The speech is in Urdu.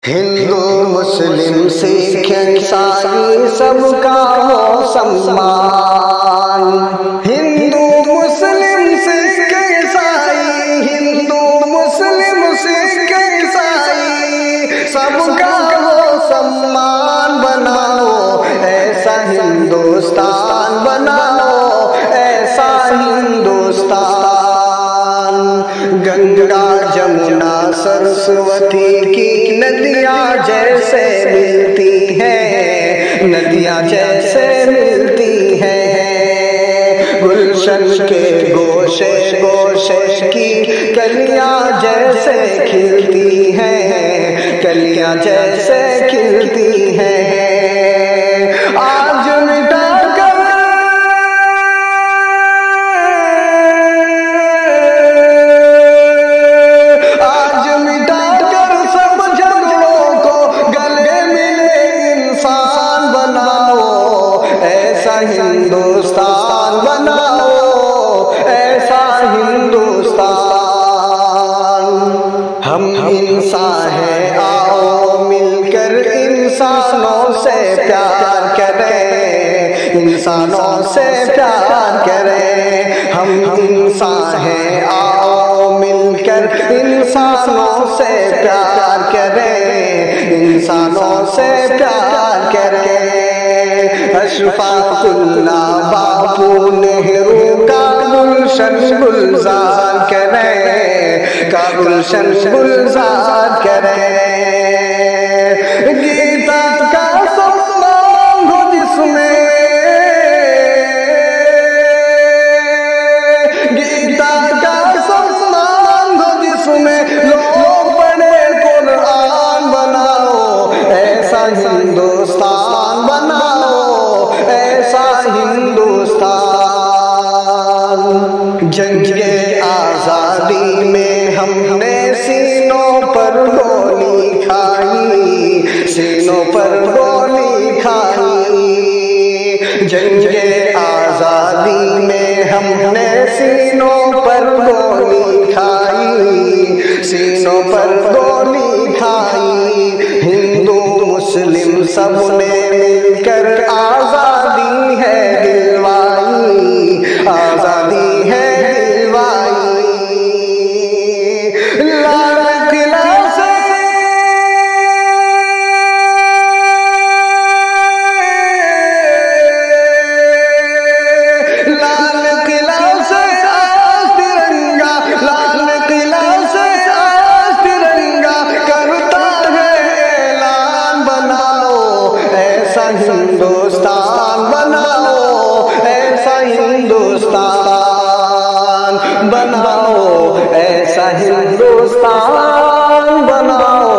ہندو مسلم سکھ عیسائی سب کا ہو سمان، ہندو مسلم سکھ عیسائی، ہندو مسلم سکھ عیسائی سب کا ہو سمان، بناؤ ایسا ہندوستان، بناؤ ایسا ہندوستان۔ گنگا جمنا سرسوتی کی ندیاں جیسے ملتی ہیں، ندیاں جیسے ملتی ہیں، گلشن کے گوشے گوشے کی کلیاں جیسے کھلتی ہیں، کلیاں جیسے کھلتی ہیں۔ آج مٹا کر سب جھگڑوں کو گلے ملے انسان، بناؤ ایسا ہندوستان، بناؤ ایسا ہندوستان۔ ہم انسان ہیں، آؤ مل کر انسانوں سے پیار کریں، انسانوں سے پیار کریں۔ ہم انسان ہیں، آؤ مل کر انسانوں سے پیار کریں، انسانوں سے پیار کریں۔ اشفاق اللہ باپو نہرو کا گلشن گلزار کریں، کا گلشن گلزار کریں۔ گیتا کا سمان ہو جس میں، گیتا کا سمان ہو جس میں لوگ پڑھے قرآن، بناؤ ایسا ہندوستان، بناؤ ایسا ہندوستان۔ جنگ آزادی میں ہم نے سینوں پر گولی کھائی، سینوں پر گولی کھائی۔ جنگ آزادی میں ہم نے سینوں پر گولی کھائی، سینوں پر گولی کھائی۔ ہندو مسلم سب نے مل کر آزادی ہے دلوائی، آزادی ہے دلوائی۔ لال قلعہ سے لال قلعہ سے آج ترنگا، لال قلعہ سے آج ترنگا کرتا ہے اعلان، بناؤ ایسا ہندوستان، بناؤ ایسا ہندوستان، بناؤ ایسا ہندوستان، بناؤ